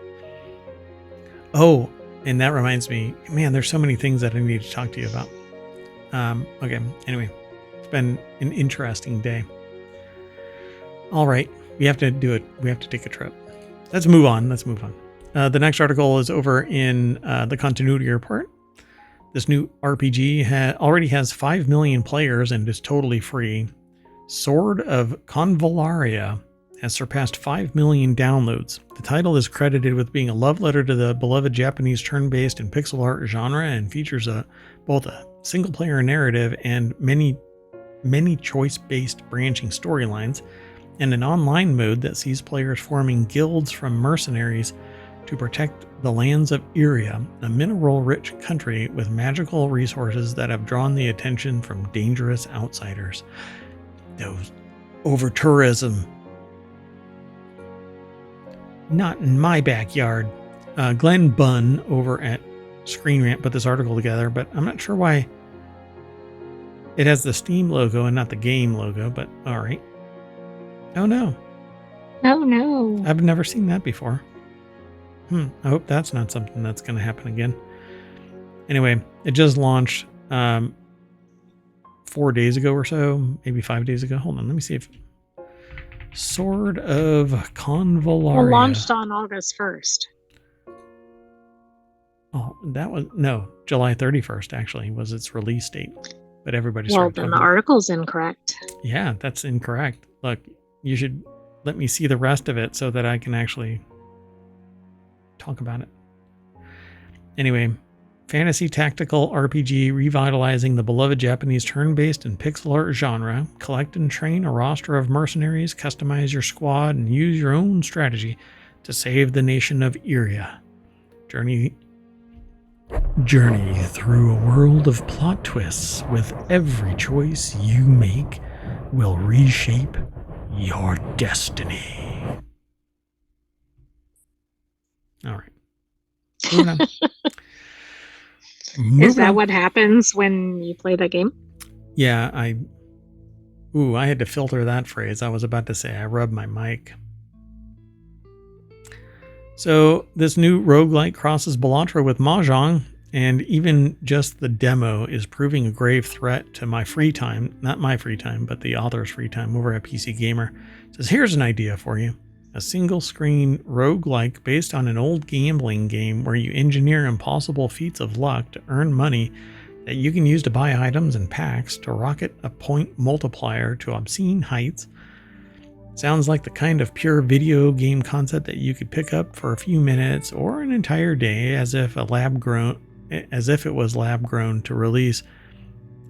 Oh, and that reminds me, man, there's so many things that I need to talk to you about. Okay, anyway, it's been an interesting day. All right, we have to do it. We have to take a trip. Let's move on. The next article is over in the continuity report. This new RPG already has 5 million players and is totally free. Sword of Convallaria has surpassed 5 million downloads. The title is credited with being a love letter to the beloved Japanese turn-based and pixel art genre and features both a single-player narrative and many choice-based branching storylines, and an online mode that sees players forming guilds from mercenaries to protect the lands of Iria, a mineral-rich country with magical resources that have drawn the attention from dangerous outsiders. Those over-tourism. Not in my backyard. Glenn Bunn over at Screen Rant put this article together, but I'm not sure why it has the Steam logo and not the game logo, but all right. Oh no.
Oh no.
I've never seen that before. I hope that's not something that's going to happen again. Anyway, it just launched 4 days ago or so, maybe 5 days ago. Hold on, let me see if Sword of Convallaria.
Well, launched on August 1st.
Oh, July 31st actually was its release date. But everybody's
well, then the article's incorrect.
Yeah, that's incorrect. Look, you should let me see the rest of it so that I can actually talk about it. Anyway, fantasy tactical RPG revitalizing the beloved Japanese turn-based and pixel art genre. Collect and train a roster of mercenaries, customize your squad, and use your own strategy to save the nation of Iria. Journey Journey through a world of plot twists with every choice you make will reshape your destiny. All right. Moving on.
Is that what happens when you play that game?
Yeah, I had to filter that phrase. I was about to say I rubbed my mic. So this new roguelike crosses Balatro with Mahjong, and even just the demo is proving a grave threat to my free time. Not my free time, but the author's free time over at PC Gamer. It says, here's an idea for you. A single-screen roguelike based on an old gambling game where you engineer impossible feats of luck to earn money that you can use to buy items and packs to rocket a point multiplier to obscene heights. Sounds like the kind of pure video game concept that you could pick up for a few minutes or an entire day as if it was lab grown to release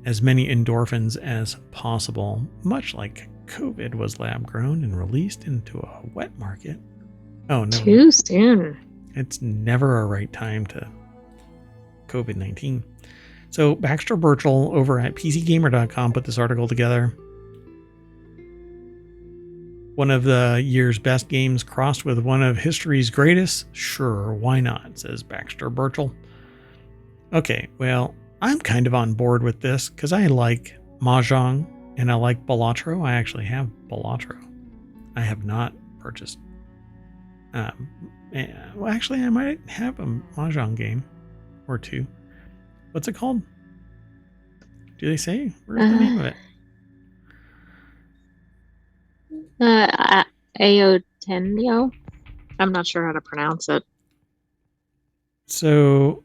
as many endorphins as possible, much like COVID was lab grown and released into a wet market. Oh no.
Too soon.
It's never a right time to COVID-19. So Baxter Birchall over at PCGamer.com put this article together. One of the year's best games crossed with one of history's greatest? Sure, why not, says Baxter Birchall. Okay, well, I'm kind of on board with this because I like Mahjong and I like Balatro. I actually have Balatro. I have not purchased. Well, actually, I might have a Mahjong game or two. What's it called? Do they say? Where's the name of it?
ohmTown. I'm not sure how to pronounce it.
So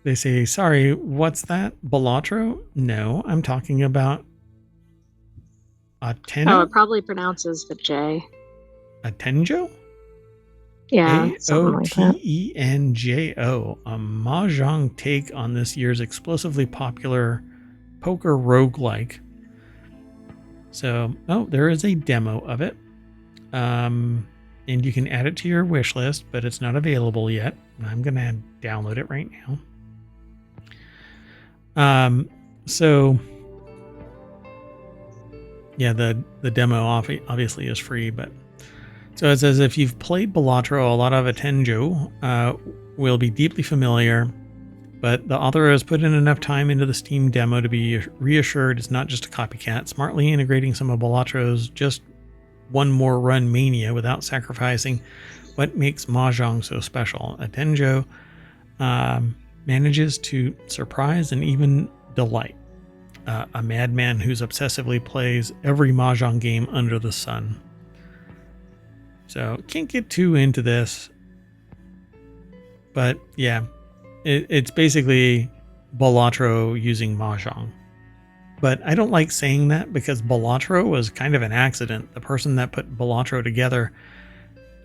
they say, sorry, what's that? Balatro? No, I'm talking about Atenjo?
Oh, it probably pronounces the J.
Atenjo?
Yeah, something like that.
Aotenjo, a Mahjong take on this year's explosively popular poker roguelike. So, there is a demo of it. And you can add it to your wish list, but it's not available yet. I'm going to download it right now. So, yeah, the demo obviously is free, but so it says if you've played Balatro, a lot of Atenjo will be deeply familiar. But the author has put in enough time into the Steam demo to be reassured it's not just a copycat, smartly integrating some of Balatro's just one more run mania without sacrificing what makes Mahjong so special. Atenjo manages to surprise and even delight a madman who's obsessively plays every Mahjong game under the sun. So can't get too into this, but yeah. It's basically Balatro using Mahjong. But I don't like saying that because Balatro was kind of an accident. The person that put Balatro together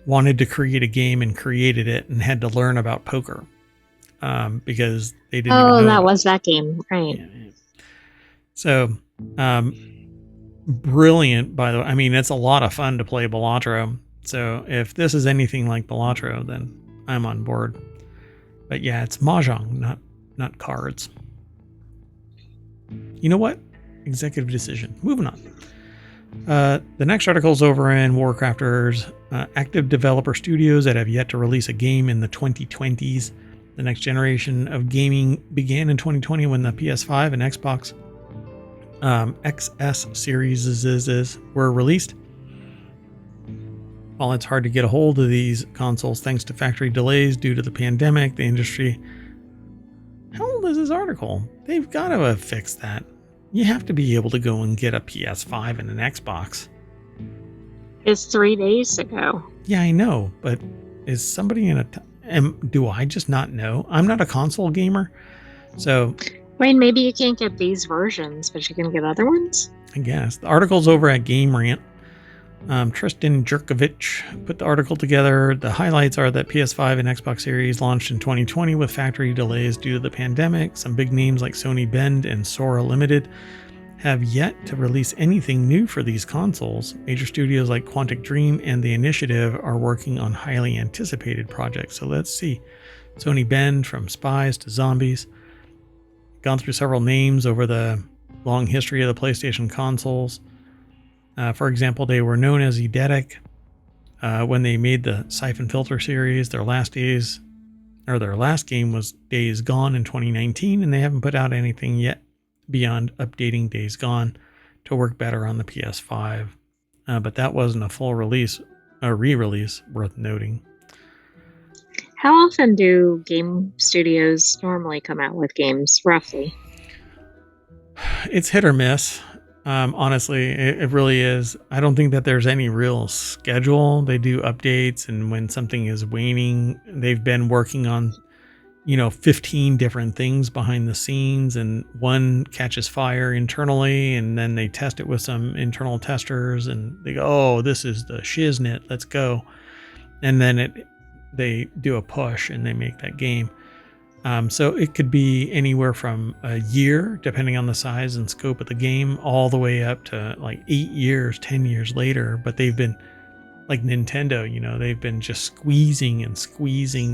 wanted to create a game and created it and had to learn about poker because they didn't even know
that was that game, right?
Yeah. So, brilliant, by the way. I mean, it's a lot of fun to play Balatro. So if this is anything like Balatro, then I'm on board. But yeah, it's Mahjong, not cards. You know what? Executive decision. Moving on. The next article is over in WarCrafters. Active developer studios that have yet to release a game in the 2020s. The next generation of gaming began in 2020 when the PS5 and Xbox XS series were released. While it's hard to get a hold of these consoles thanks to factory delays due to the pandemic, the industry... How old is this article? They've got to have fixed that. You have to be able to go and get a PS5 and an Xbox.
It's 3 days ago.
Yeah, I know, but is somebody in do I just not know? I'm not a console gamer, so...
Wayne, maybe you can't get these versions, but you can get other ones?
I guess. The article's over at Game Rant. Tristan Jerkovich put the article together. The highlights are that PS5 and Xbox Series launched in 2020 with factory delays due to the pandemic. Some big names like Sony Bend and Sora Limited have yet to release anything new for these consoles. Major studios like Quantic Dream and The Initiative are working on highly anticipated projects. So let's see. Sony Bend, from Spies to Zombies. Gone through several names over the long history of the PlayStation consoles. For example, they were known as Eidetic when they made the Siphon Filter series. Their last game was Days Gone in 2019, and they haven't put out anything yet beyond updating Days Gone to work better on the PS5. But that wasn't a full release, a re-release worth noting.
How often do game studios normally come out with games, roughly?
It's hit or miss. Honestly, it really is. I don't think that there's any real schedule. They do updates, and when something is waning, they've been working on, 15 different things behind the scenes, and one catches fire internally, and then they test it with some internal testers, and they go, oh, this is the shiznit, let's go. And then they do a push, and they make that game. So it could be anywhere from a year, depending on the size and scope of the game, all the way up to like 8 years, 10 years later. But they've been, like Nintendo, they've been just squeezing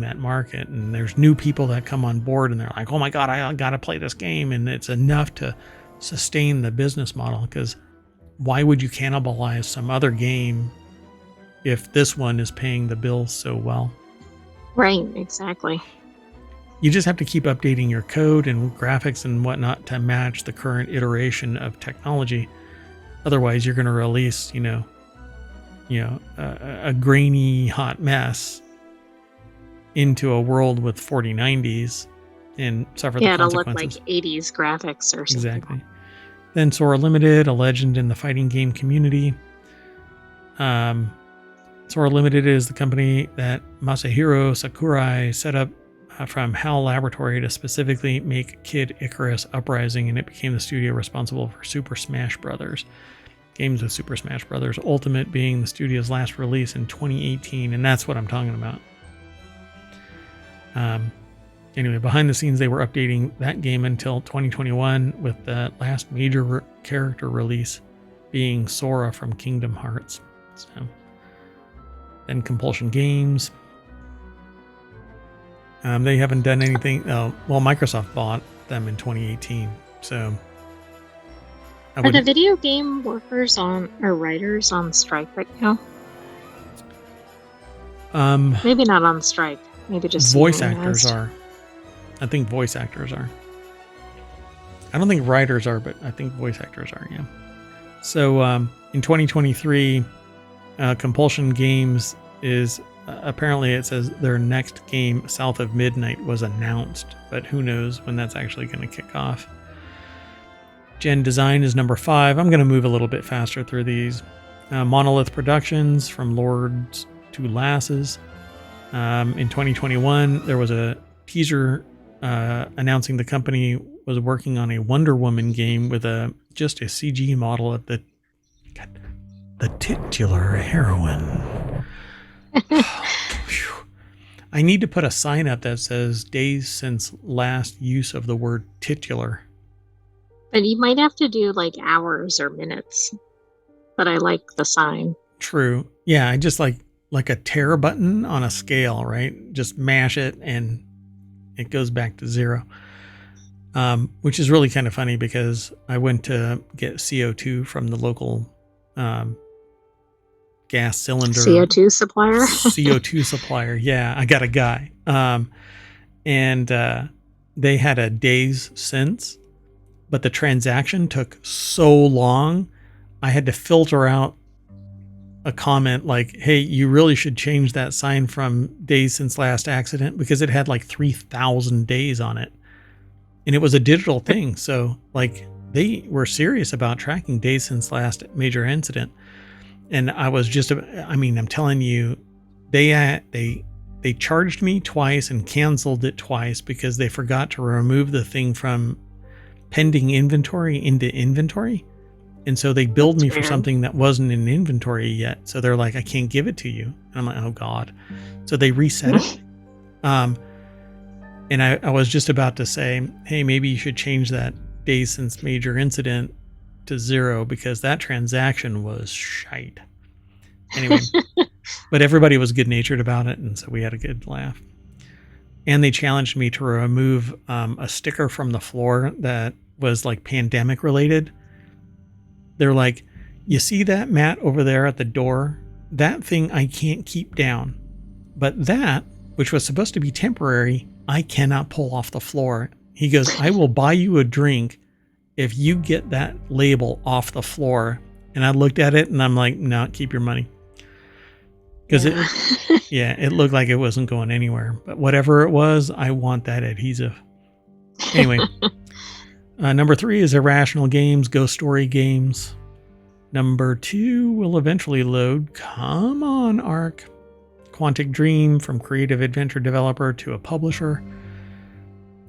that market. And there's new people that come on board and they're like, oh my God, I got to play this game. And it's enough to sustain the business model, because why would you cannibalize some other game if this one is paying the bills so well?
Right, exactly.
You just have to keep updating your code and graphics and whatnot to match the current iteration of technology. Otherwise, you're going to release, a grainy, hot mess into a world with 4090s and suffer the consequences.
Yeah, it'll look like 80s graphics or something.
Exactly. Then Sora Limited, a legend in the fighting game community. Sora Limited is the company that Masahiro Sakurai set up from HAL Laboratory to specifically make Kid Icarus Uprising, and it became the studio responsible for Super Smash Bros. Games with Super Smash Bros. Ultimate being the studio's last release in 2018, and that's what I'm talking about. Anyway, behind the scenes, they were updating that game until 2021, with the last major character release being Sora from Kingdom Hearts. So, then Compulsion Games. They haven't done anything. Microsoft bought them in 2018. So,
are the video game writers on strike right now? Maybe not on strike. Maybe just
voice actors are. I think voice actors are. I don't think writers are, but I think voice actors are. Yeah. So in 2023, Compulsion Games is. Apparently it says their next game, South of Midnight, was announced, but who knows when that's actually going to kick off. Gen Design is number 5. I'm going to move a little bit faster through these. Monolith Productions, from Lords to Lasses. In 2021, there was a teaser announcing the company was working on a Wonder Woman game with just a CG model of the titular heroine. I need to put a sign up that says days since last use of the word titular.
And you might have to do like hours or minutes, but I like the sign.
True. Yeah, I just like a tear button on a scale, right? Just mash it and it goes back to 0. Which is really kind of funny, because I went to get CO2 from the local gas cylinder
CO2 supplier.
CO2 supplier. Yeah, I got a guy. And they had a days since, but the transaction took so long, I had to filter out a comment like, hey, you really should change that sign from days since last accident, because it had like 3,000 days on it. And it was a digital thing. So like they were serious about tracking days since last major incident. And I was just, I'm telling you, they charged me twice and canceled it twice because they forgot to remove the thing from pending inventory into inventory. And so they billed me for something that wasn't in inventory yet. So they're like, I can't give it to you. And I'm like, oh God. So they reset it. And I was just about to say, hey, maybe you should change that days since major incident to 0, because that transaction was shite. Anyway, but everybody was good natured about it, and so we had a good laugh. And they challenged me to remove a sticker from the floor that was like pandemic related. They're like, you see that mat over there at the door? That thing I can't keep down. But that, which was supposed to be temporary, I cannot pull off the floor. He goes, I will buy you a drink if you get that label off the floor. And I looked at it and I'm like, no, keep your money. Because it looked like it wasn't going anywhere. But whatever it was, I want that adhesive. Anyway, number 3 is Irrational Games, Ghost Story Games. Number 2 will eventually load. Come on, Arc. Quantic Dream, from creative adventure developer to a publisher.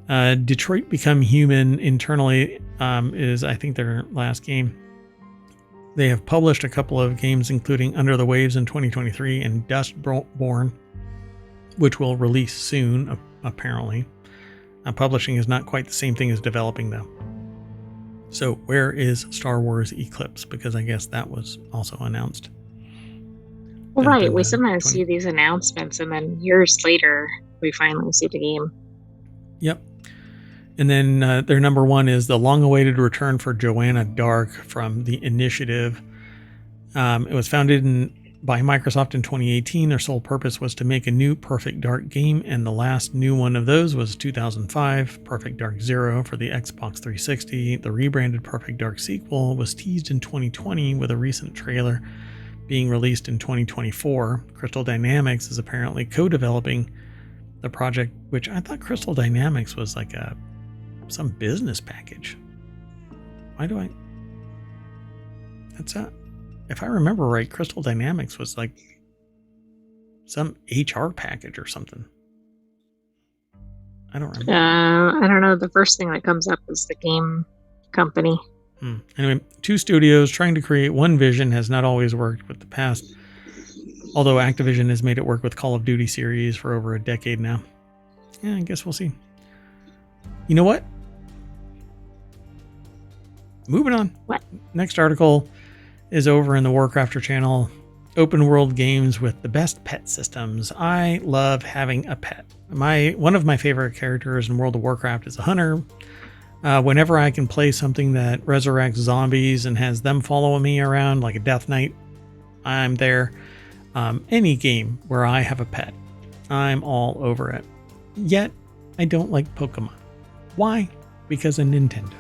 Detroit Become Human internally is, I think, their last game. They have published a couple of games, including Under the Waves in 2023 and Dustborn, which will release soon, apparently. Publishing is not quite the same thing as developing, though. So where is Star Wars Eclipse? Because I guess that was also announced.
Well, right. We sometimes see these announcements, and then years later, we finally see the game.
Yep. And then their number 1 is the long-awaited return for Joanna Dark from The Initiative. It was founded by Microsoft in 2018. Their sole purpose was to make a new Perfect Dark game, and the last new one of those was 2005, Perfect Dark Zero for the Xbox 360. The rebranded Perfect Dark sequel was teased in 2020 with a recent trailer being released in 2024. Crystal Dynamics is apparently co-developing the project, which I thought Crystal Dynamics was like some business package. If I remember right, Crystal Dynamics was like some HR package or something. I don't remember.
I don't know. The first thing that comes up is the game company.
Anyway, 2 studios trying to create one vision has not always worked with the past, although Activision has made it work with Call of Duty series for over a decade now. Yeah, I guess we'll see. You know what? Moving on.
What?
Next article is over in the WarCrafter channel. Open world games with the best pet systems. I love having a pet. One of my favorite characters in World of Warcraft is a hunter. Whenever I can play something that resurrects zombies and has them following me around like a Death Knight, I'm there. Any game where I have a pet, I'm all over it. Yet, I don't like Pokemon. Why? Because of Nintendo.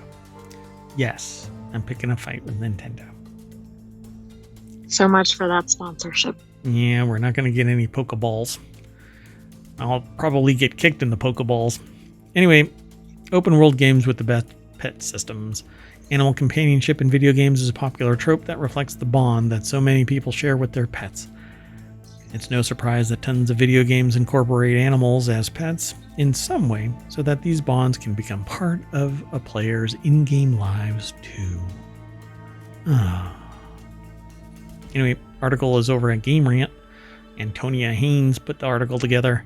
Yes, I'm picking a fight with Nintendo.
So much for that sponsorship.
Yeah, we're not going to get any Pokeballs. I'll probably get kicked in the Pokeballs. Anyway, open world games with the best pet systems. Animal companionship in video games is a popular trope that reflects the bond that so many people share with their pets. It's no surprise that tons of video games incorporate animals as pets in some way so that these bonds can become part of a player's in-game lives too. Anyway, article is over at Game Rant. Antonia Haynes put the article together.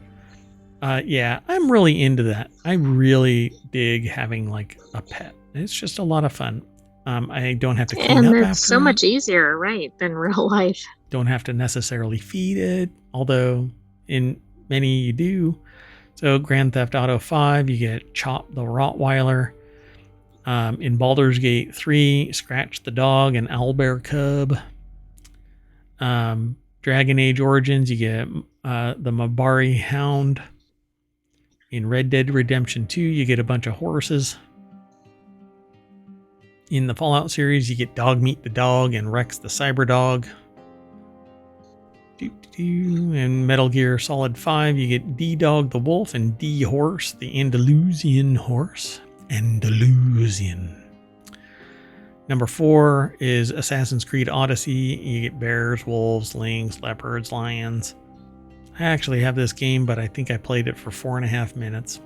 Yeah, I'm really into that. I really dig having like a pet. It's just a lot of fun. I don't have to clean up after.
And it's so much easier, right, than real life. Don't
have to necessarily feed it, although in many you do. So Grand Theft Auto 5, you get Chop the Rottweiler. In Baldur's Gate 3, Scratch the Dog and Owlbear Cub. Dragon Age Origins, you get the Mabari Hound. In Red Dead Redemption 2, you get a bunch of horses. In the Fallout series, you get Dogmeat the Dog and Rex the Cyber Dog. In Metal Gear Solid 5, you get D-Dog the Wolf and D-Horse, the Andalusian horse. Andalusian. Number 4 is Assassin's Creed Odyssey. You get bears, wolves, lynx, leopards, lions. I actually have this game, but I think I played it for 4.5 minutes.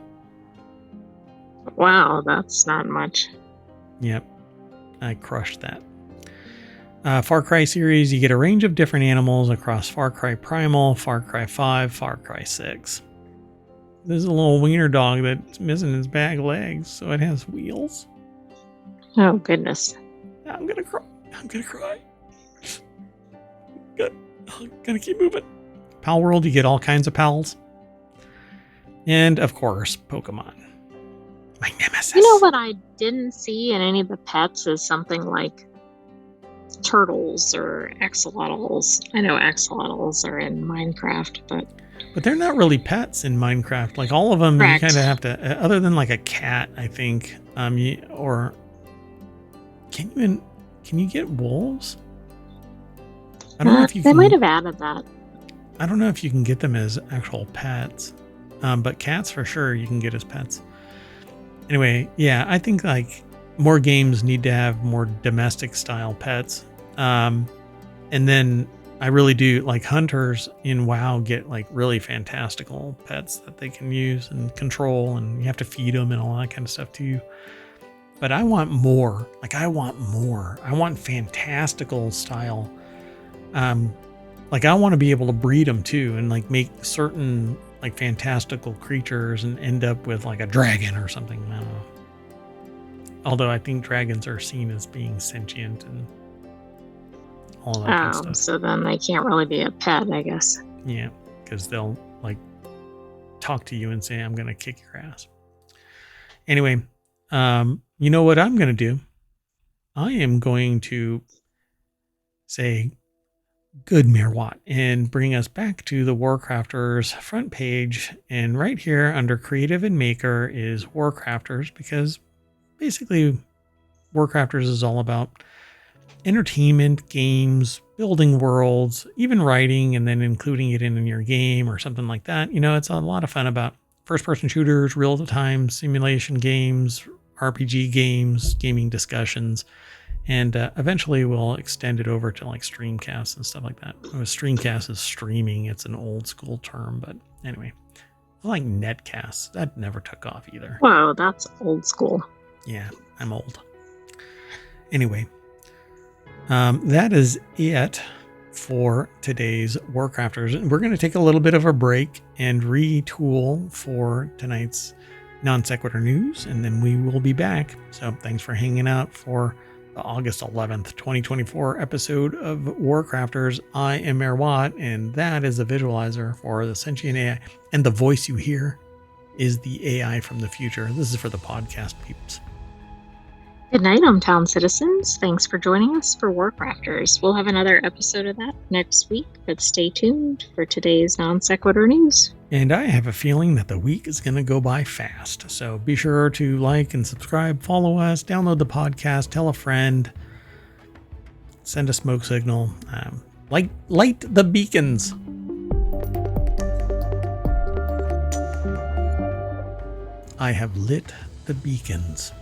Wow, that's not much.
Yep, I crushed that. Far Cry series, you get a range of different animals across Far Cry Primal, Far Cry 5, Far Cry 6. There's a little wiener dog that's missing its back legs, so it has wheels.
Oh, goodness.
I'm gonna cry. Good. I'm gonna keep moving. Pal World, you get all kinds of pals. And of course, Pokemon. My nemesis.
You know what I didn't see in any of the pets is something like turtles or axolotls. I know axolotls are in Minecraft,
but they're not really pets in Minecraft. Like all of them,
correct.
you kind of have to, other than like a cat, I think. Or can you get wolves? I don't know if you
they
can.
might have added that.
I don't know if you can get them as actual pets, but cats for sure you can get as pets. Anyway, yeah, I think like more games need to have more domestic style pets. And then I really do like hunters in WoW get like really fantastical pets that they can use and control, and you have to feed them and all that kind of stuff too. But I want more. Like I want more. I want fantastical style. Like I want to be able to breed them too, and like make certain like fantastical creatures and end up with like a dragon or something. I don't know. Although I think dragons are seen as being sentient and all that kind of stuff.
So then they can't really be a pet, I guess.
Yeah, because they'll like talk to you and say, "I'm going to kick your ass." Anyway, you know what I'm going to do? I am going to say good Mayor Watt and bring us back to the WarCrafters front page. And right here under Creative and Maker is WarCrafters, because basically WarCrafters is all about entertainment, games, building worlds, even writing, and then including it in your game or something like that. You know, it's a lot of fun about first-person shooters, real-time simulation games, RPG games, gaming discussions, and eventually we'll extend it over to like streamcasts and stuff like that. Streamcast is streaming. It's an old school term, but anyway, I like netcasts. That never took off either.
Whoa, that's old school.
Yeah, I'm old. Anyway, that is it for today's WarCrafters. We're going to take a little bit of a break and retool for tonight's non sequitur news, and then we will be back. So thanks for hanging out for the August 11th, 2024 episode of WarCrafters. I am Mayor Watt, and that is the visualizer for the Sentient AI. And the voice you hear is the AI from the future. This is for the podcast peeps.
Good night, ohmTown citizens. Thanks for joining us for WarCrafters. We'll have another episode of that next week, but stay tuned for today's non sequitur news.
And I have a feeling that the week is going to go by fast. So be sure to like and subscribe, follow us, download the podcast, tell a friend, send a smoke signal, light the beacons. I have lit the beacons.